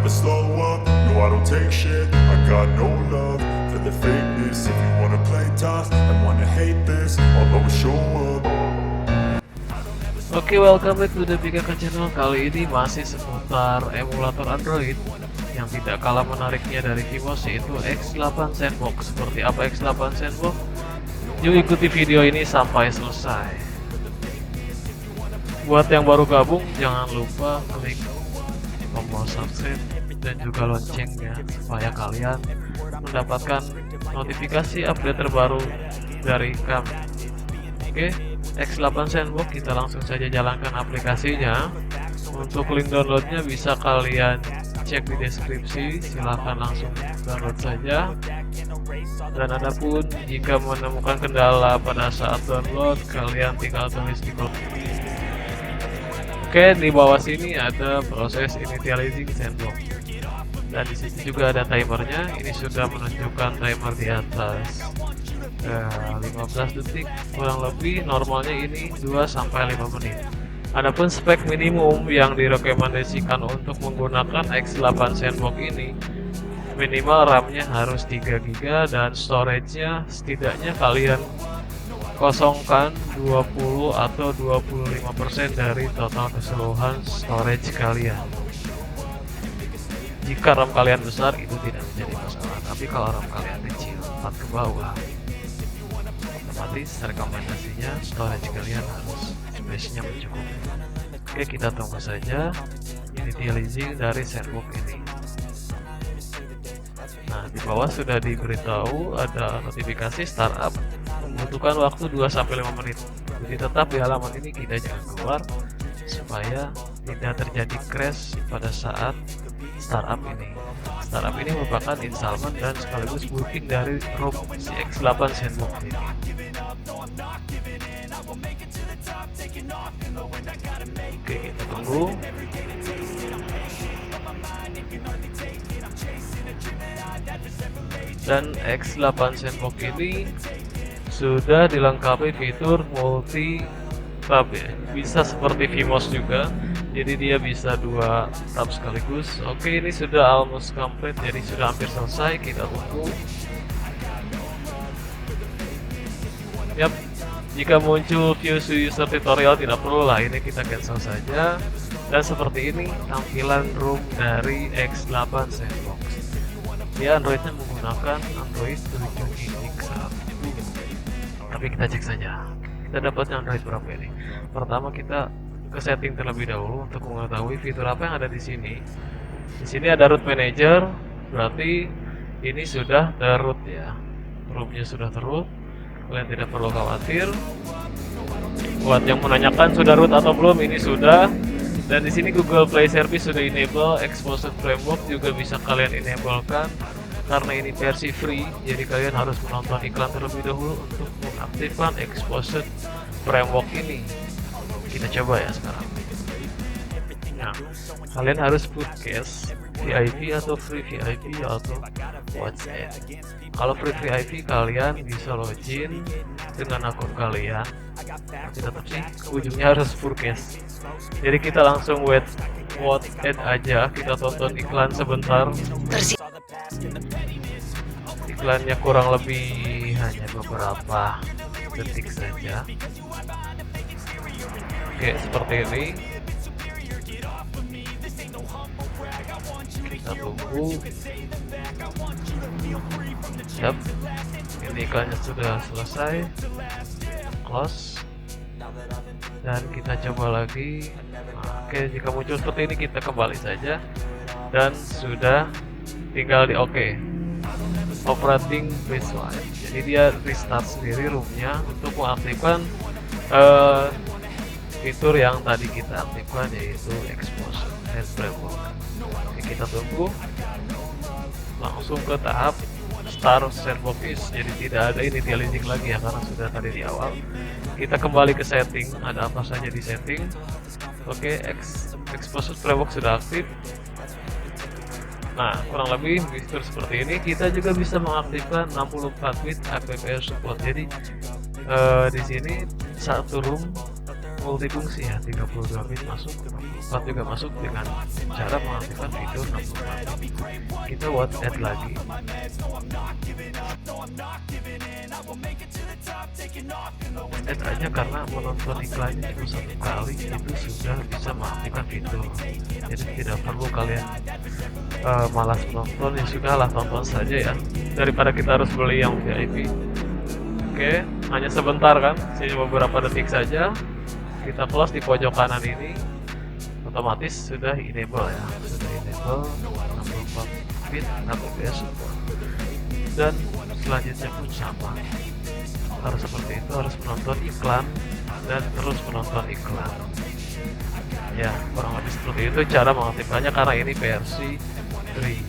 never slow up, no I don't take shit. I got no love for the fakeness. If you wanna play tough and wanna hate this, I'll always show up. Oke, welcome back to the Bigaka Channel. Kali ini masih seputar emulator Android yang tidak kalah menariknya dari Vimos, yaitu X8 Sandbox. Seperti apa X8 Sandbox? Yuk ikuti video ini sampai selesai. Buat yang baru gabung, jangan lupa klik tombol subscribe dan juga loncengnya supaya kalian mendapatkan notifikasi update terbaru dari kami. Oke, X8 Sandbox, kita langsung saja jalankan aplikasinya. Untuk link downloadnya bisa kalian cek di deskripsi, silahkan langsung download saja. Dan adapun jika menemukan kendala pada saat download, kalian tinggal tulis di kolom. Oke, di bawah sini ada proses initializing sandbox. Dan di sini juga ada timernya. Ini sudah menunjukkan timer di atas 15 detik kurang lebih. Normalnya ini 2-5 menit. Adapun spek minimum yang direkomendasikan untuk menggunakan X8 Sandbox ini, minimal RAM-nya harus 3 GB dan storage-nya setidaknya kalian kosongkan 20 atau 25% dari total keseluruhan storage kalian. Jika RAM kalian besar itu tidak menjadi masalah, tapi kalau RAM kalian kecil 4 ke bawah, otomatis rekomendasinya storage kalian harus space-nya mencukupi. Oke, kita tunggu saja initializing dari sandbox ini. Nah, di bawah sudah diberitahu ada notifikasi startup membutuhkan waktu 2-5 menit. Jadi tetap di halaman ini kita jangan keluar supaya tidak terjadi crash pada saat startup ini. Startup ini merupakan installment dan sekaligus booting dari ROM si X8 Sandbox ini. Oke, kita tunggu. Dan X8 Sandbox ini sudah dilengkapi fitur multi tab ya. Bisa seperti Vimos juga, jadi dia bisa 2 tab sekaligus. Oke, ini sudah almost complete, jadi sudah hampir selesai. Kita tunggu. Yap, jika muncul view user tutorial tidak perlu lah, ini kita cancel saja. Dan seperti ini tampilan ROM dari X8 Sandbox. Dia Androidnya menggunakan Android 7X1. Tapi kita cek saja, kita dapatnya Android berapa ini. Pertama kita ke setting terlebih dahulu untuk mengetahui fitur apa yang ada di sini. Di sini ada root manager, berarti ini sudah terroot ya. ROM-nya sudah terroot, kalian tidak perlu khawatir. Buat yang menanyakan sudah root atau belum, ini sudah. Dan di sini Google Play Service sudah enable, Exposed Framework juga bisa kalian enablekan. Karena ini versi free, jadi kalian harus menonton iklan terlebih dahulu untuk mengaktifkan Exposed Framework ini. Kita coba ya sekarang. Nah, kalian harus put case VIP atau free VIP atau WhatsApp. Kalau free VIP kalian bisa login dengan akun kalian, tapi tetap sih ujungnya harus purchase. Jadi kita langsung WhatsApp aja, kita tonton iklan sebentar. Iklannya kurang lebih hanya beberapa detik saja. Oke, seperti ini. Kita tunggu. Yap, ini iklannya sudah selesai. Close. Dan kita coba lagi. Oke, jika muncul seperti ini kita kembali saja. Dan sudah tinggal di OK. Operating baseline. Jadi dia restart sendiri roomnya untuk mengaktifkan fitur yang tadi kita aktifkan, yaitu Exposed Framework. Oke, kita tunggu. Langsung ke tahap Start Sandbox. Jadi tidak ada initializing lagi ya, karena sudah tadi di awal. Kita kembali ke setting, ada apa saja di setting. Oke, Exposed Framework sudah aktif. Nah, kurang lebih fitur seperti ini. Kita juga bisa mengaktifkan 64 bit APPS support. Jadi di sini satu room multifungsi ya, 32 bit masuk, 64 juga masuk dengan cara mengaktifkan fitur 64 bit. Kita add lagi. Add aja karena menonton iklannya cuma 1 kali itu sudah bisa mengaktifkan fitur. Jadi tidak perlu kalian malas menonton, ya sudahlah tonton saja ya, daripada kita harus beli yang VIP. Oke, hanya sebentar kan, cuma beberapa detik saja. Kita close di pojok kanan ini, otomatis sudah enable ya, sudah enable 64 bit APBS support. Dan selanjutnya pun sama, harus seperti itu, harus menonton iklan dan terus menonton iklan. Ya, kurang lebih seperti itu cara mengaktifkannya karena ini versi free.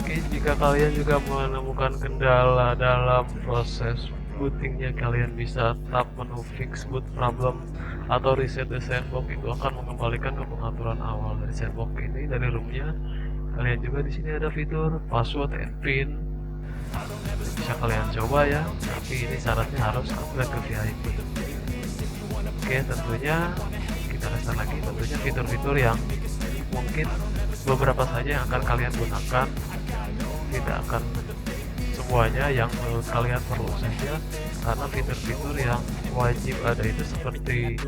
Oke, jika kalian juga menemukan kendala dalam proses bootingnya, kalian bisa tap menu fix boot problem atau reset the sandbox. Itu akan mengembalikan ke pengaturan awal dari sandbox ini, dari roomnya. Kalian juga di sini ada fitur password and pin, bisa kalian coba ya, tapi ini syaratnya harus upgrade ke VIP. Oke, tentunya kita restart lagi. Tentunya fitur-fitur yang mungkin beberapa saja yang akan kalian gunakan, tidak akan semuanya yang menurut kalian perlu saja, karena fitur-fitur yang wajib ada itu seperti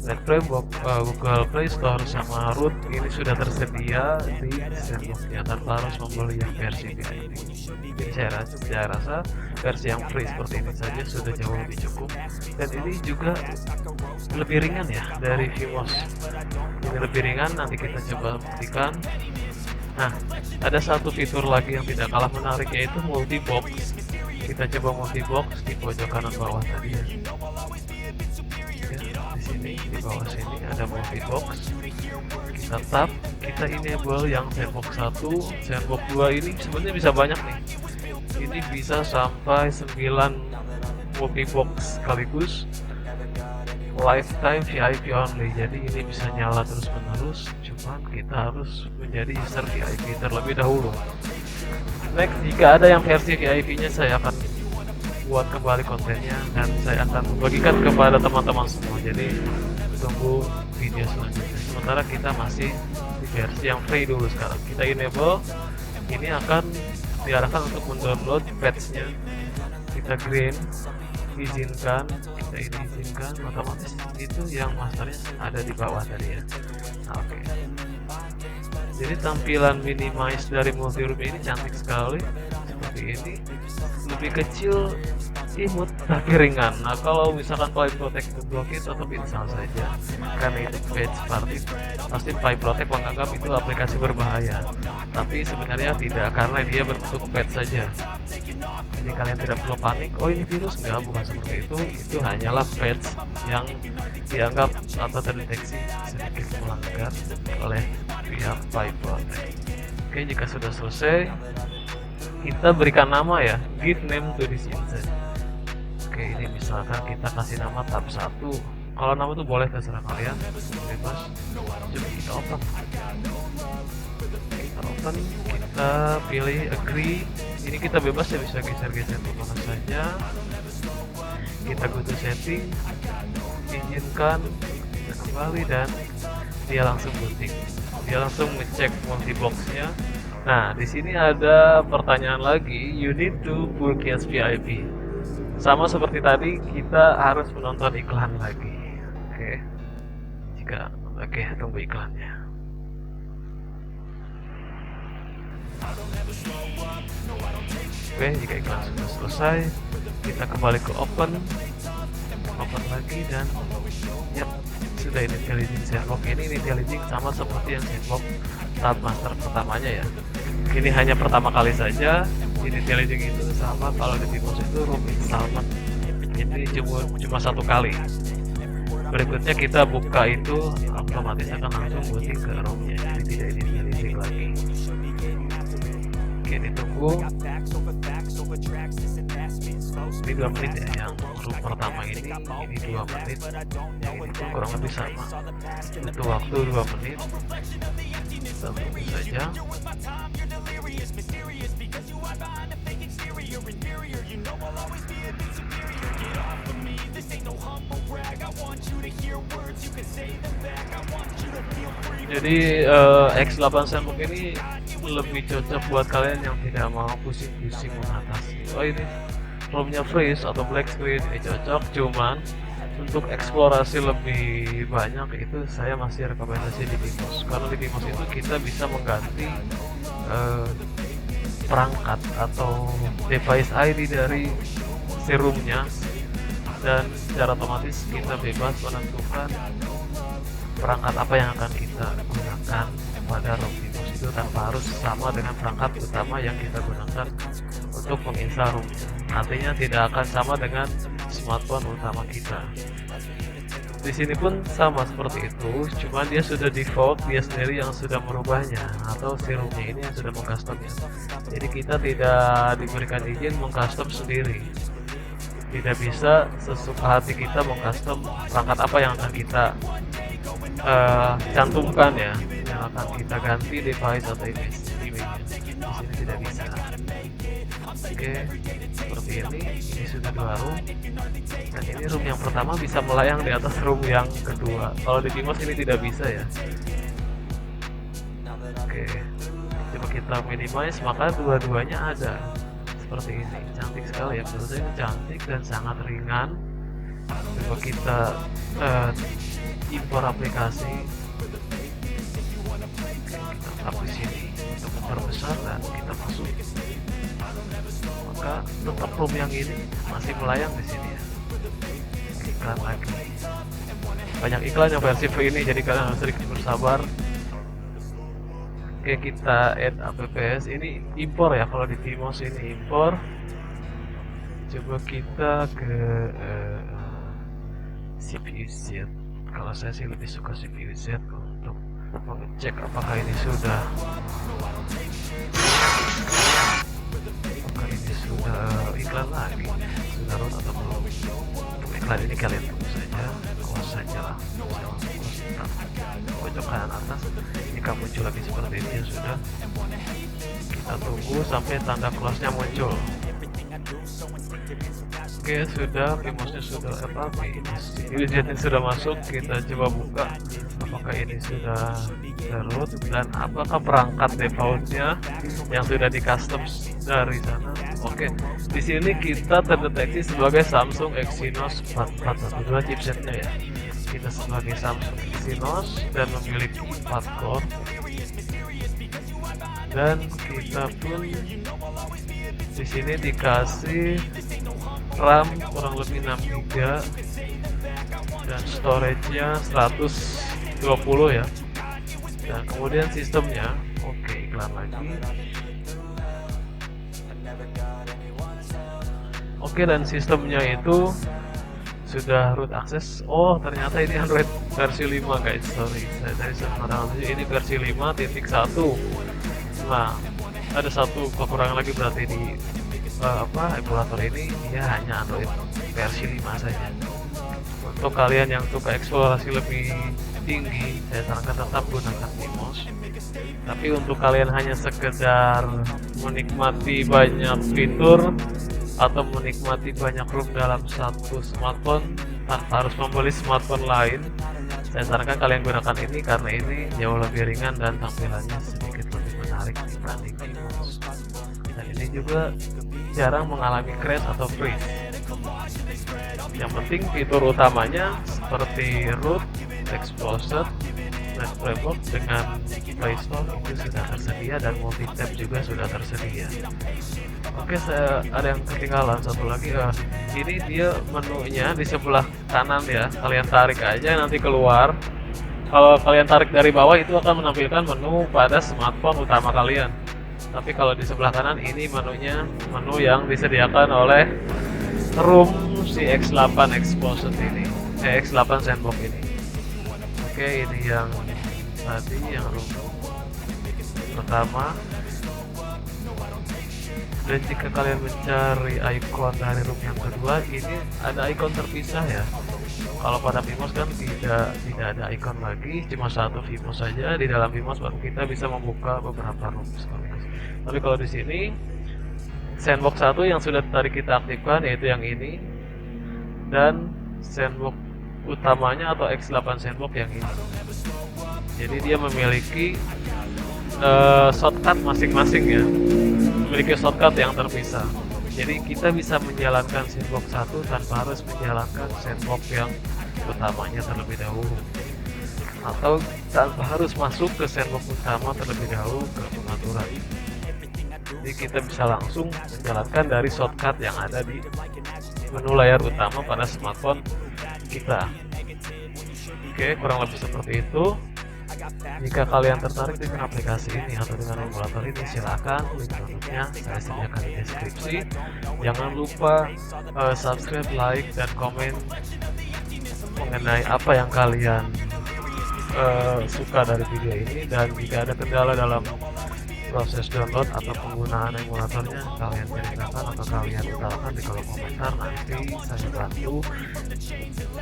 NetFrame, Google Play Store sama root ini sudah tersedia di sandboxnya tanpa harus membeli yang versi VIP. Jadi saya rasa versi yang free seperti ini saja sudah jauh lebih cukup, dan ini juga lebih ringan ya dari Vmos. Ini lebih ringan, nanti kita coba buktikan. Nah, ada satu fitur lagi yang tidak kalah menarik, yaitu multibox. Kita coba multibox di pojok kanan bawah tadi ya. Di sini, di bawah sini ada multibox. Kita tap, kita enable yang sandbox 1, sandbox 2 ini sebenarnya bisa banyak nih. Ini bisa sampai 9 multibox sekaligus. Lifetime VIP only, jadi ini bisa nyala terus menerus, cuman kita harus menjadi user VIP terlebih dahulu. Next, jika ada yang versi VIP nya saya akan buat kembali kontennya dan saya akan membagikan kepada teman-teman semua, jadi tunggu video selanjutnya. Sementara kita masih di versi yang free dulu. Sekarang kita enable, ini akan diarahkan untuk mendownload patch nya. Kita green, izinkan, kita ini izinkan, otomatis itu yang masternya ada di bawah tadi ya. Oke. Jadi tampilan minimize dari multi-room ini cantik sekali, seperti ini, lebih kecil, imut tapi ringan. Nah, kalau misalkan Pipe Protect diblokir tetap install saja, karena itu patch party. Pasti Pipe Protect menganggap itu aplikasi berbahaya, tapi sebenarnya tidak, karena dia berbentuk patch saja. Jadi kalian tidak perlu panik, oh ini virus, enggak, bukan seperti itu hanyalah patch yang dianggap atau terdeteksi sedikit melanggar oleh pihak Pipe Protect. Oke, jika sudah selesai, kita berikan nama ya, give name to this instance. Oke, ini misalkan kita kasih nama tab 1. Kalau nama itu boleh terserah kalian, bebas. Coba kita open. Kita pilih agree. Ini kita bebas ya, bisa geser-geser kemana saja. Kita go to setting, izinkan, kita kembali, dan dia langsung booting. Dia langsung ngecek multiboxnya. Nah, di sini ada pertanyaan lagi, you need to purchase VIP. Sama seperti tadi, kita harus menonton iklan lagi. Oke, tunggu iklannya. Oke, jika iklan sudah selesai, kita kembali ke open lagi, dan ya sudah initializing sandbox. Ini initializing sama seperti yang sandbox tab master pertamanya ya. Ini hanya pertama kali saja. Initializing itu sama kalau di Vmos itu room installment. Ini cuma 1 kali. Berikutnya kita buka itu, otomatis akan langsung booting ke roomnya, jadi tidak initializing lagi. Oke, ditunggu. Ini 2 menit ya, yang room pertama ini 2 menit, yang ini pun kurang lebih sama, butuh waktu 2 menit. Kita tunggu saja. Jadi X8 Sandbox ini lebih cocok buat kalian yang tidak mau pusing-pusing mengatasi. Oh ini roomnya freeze atau black screen ini cocok, cuman untuk eksplorasi lebih banyak itu saya masih rekomendasi di Vimos. Karena di Vimos itu kita bisa mengganti perangkat atau device ID dari si roomnya, dan secara otomatis kita bebas menentukan perangkat apa yang akan kita gunakan pada room Vimos itu tanpa harus sama dengan perangkat utama yang kita gunakan untuk menginstal room. Artinya tidak akan sama dengan smartphone utama kita. Di sini pun sama seperti itu, cuman dia sudah default, dia sendiri yang sudah merubahnya, atau si roomnya ini yang sudah mengcustomnya. Jadi kita tidak diberikan izin mengcustom sendiri. Tidak bisa sesuka hati kita mengcustom perangkat apa yang akan kita cantumkan ya, yang akan kita ganti device atau image-nya. Di sini tidak bisa. Oke, seperti ini sudah 2 room, dan ini room yang pertama bisa melayang di atas room yang kedua. Kalau di Vimos ini tidak bisa ya. Oke, coba kita minimize, maka dua-duanya ada seperti ini. Cantik sekali ya, menurut saya ini cantik dan sangat ringan. Coba kita impor aplikasi. Kita tap di sini untuk memperbesar dan kita masuk. Maka tetap room yang ini masih melayang di sini ya. Iklan lagi. Banyak iklan yang versi free ini, jadi kalian harus sedikit bersabar. Oke, kita add apps. Ini impor ya, kalau di Vimos ini impor. Coba kita ke CPU Z. Kalau saya sih lebih suka CPU Z untuk mengecek apakah ini sudah iklan lagi, sudah root atau belum. Untuk iklan ini kalian tunggu saja, close saja lah. Pojok kanan atas ini kan muncul lagi seperti ini ya, sudah. Kita tunggu sampai tanda close-nya muncul. Oke, sudah, Vimosnya sudah ini sudah masuk. Kita coba buka apakah ini sudah root dan apakah perangkat defaultnya yang sudah di custom dari sana. Oke, di sini kita terdeteksi sebagai Samsung Exynos 4412 chipsetnya ya. Kita sebagai Samsung Exynos dan memiliki 4 core, dan kita pun di sini dikasih RAM kurang lebih 6 GB dan storage-nya 120 ya. Dan kemudian sistemnya, oke, iklan lagi. Oke, dan sistemnya itu sudah root access. Oh, ternyata ini Android versi 5 guys. Sorry, saya tadi sembarang. Ini versi 5.1. Nah, ada satu kekurangan lagi berarti di emulator ini, dia hanya Android versi 5 saja. Untuk kalian yang suka eksplorasi lebih tinggi, saya sarankan tetap gunakan Vimos. Tapi untuk kalian hanya sekedar menikmati banyak fitur atau menikmati banyak room dalam satu smartphone tanpa harus membeli smartphone lain, saya sarankan kalian gunakan ini karena ini jauh lebih ringan dan tampilannya sedikit lebih menarik dibanding Vimos. Dan ini juga jarang mengalami crash atau freeze. Yang penting fitur utamanya seperti root, exposure, dan framework dengan Play Store itu sudah tersedia, dan multi tab juga sudah tersedia. Oke, saya ada yang ketinggalan satu lagi. Ini dia menunya di sebelah kanan ya. Kalian tarik aja nanti keluar. Kalau kalian tarik dari bawah itu akan menampilkan menu pada smartphone utama kalian. Tapi kalau di sebelah kanan ini menunya, menu yang disediakan oleh room si X8 Exposed ini, X8 Sandbox ini. Oke, ini yang tadi yang room pertama. Dan jika kalian mencari icon dari room yang kedua, ini ada icon terpisah ya. Kalau pada Vimos kan tidak ada icon lagi, cuma satu Vimos saja. Di dalam Vimos baru kita bisa membuka beberapa room sekaligus. Tapi kalau di sini sandbox 1 yang sudah tadi kita aktifkan yaitu yang ini, dan sandbox utamanya atau X8 sandbox yang ini. Jadi dia memiliki shortcut masing-masing ya, memiliki shortcut yang terpisah. Jadi kita bisa menjalankan sandbox 1 tanpa harus menjalankan sandbox yang utamanya terlebih dahulu, atau tanpa harus masuk ke sandbox utama terlebih dahulu ke pengaturan. Jadi kita bisa langsung menjalankan dari shortcut yang ada di menu layar utama pada smartphone kita. Oke, kurang lebih seperti itu. Jika kalian tertarik dengan aplikasi ini atau dengan emulator ini, silakan link downloadnya saya sediakan di deskripsi. Jangan lupa subscribe, like, dan komen mengenai apa yang kalian suka dari video ini, dan jika ada kendala dalam proses download atau penggunaan emulatornya, kalian ceritakan atau kalian utarakan di kolom komentar. Nanti saya bantu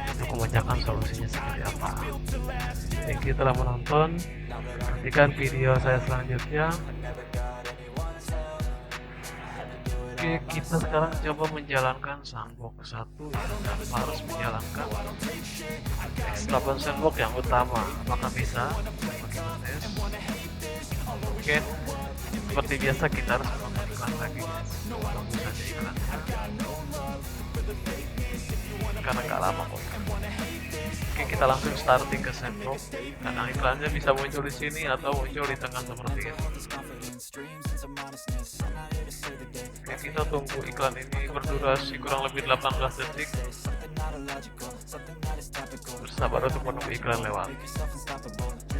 untuk memecahkan solusinya seperti apa. Thank you telah menonton. Nantikan video saya selanjutnya. Oke, kita sekarang coba menjalankan sandbox 1 tanpa harus menjalankan X8 sandbox yang utama. Apakah bisa? Bagi tes. Oke, seperti biasa kita harus menonton iklan lagi, guys. Tunggu saja iklannya, karena nggak lama kok. Oke, kita langsung starting ke sandbox, karena iklannya bisa muncul di sini atau muncul di tengah seperti ini. Oke, kita tunggu iklan ini berdurasi kurang lebih 18 detik. Bersabar untuk menunggu iklan lewat.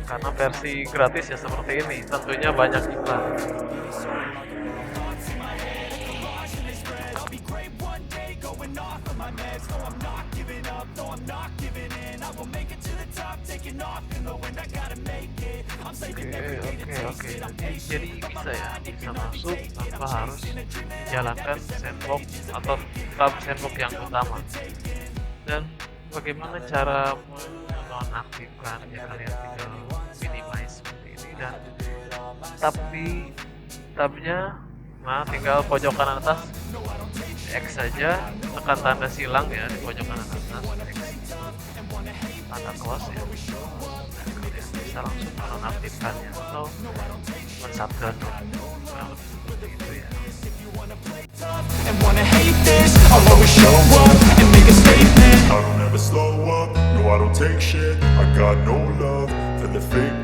Karena versi gratis ya seperti ini, tentunya banyak iklan. Oke. Jadi bisa ya, bisa masuk tanpa harus menjalankan sandbox atau tab sandbox yang utama. Dan bagaimana cara menonaktifkan ya, kalian tinggal minimize seperti ini, dan tab di tabnya, nah tinggal pojok kanan atas X saja, tekan tanda silang ya di pojok kanan atas X, tanda close ya. Kalian bisa langsung menonaktifkannya atau men-shutdown seperti itu ya. And wanna hate this, I'll always show up and make a statement. I don't ever slow up, no I don't take shit. I got no love for the fake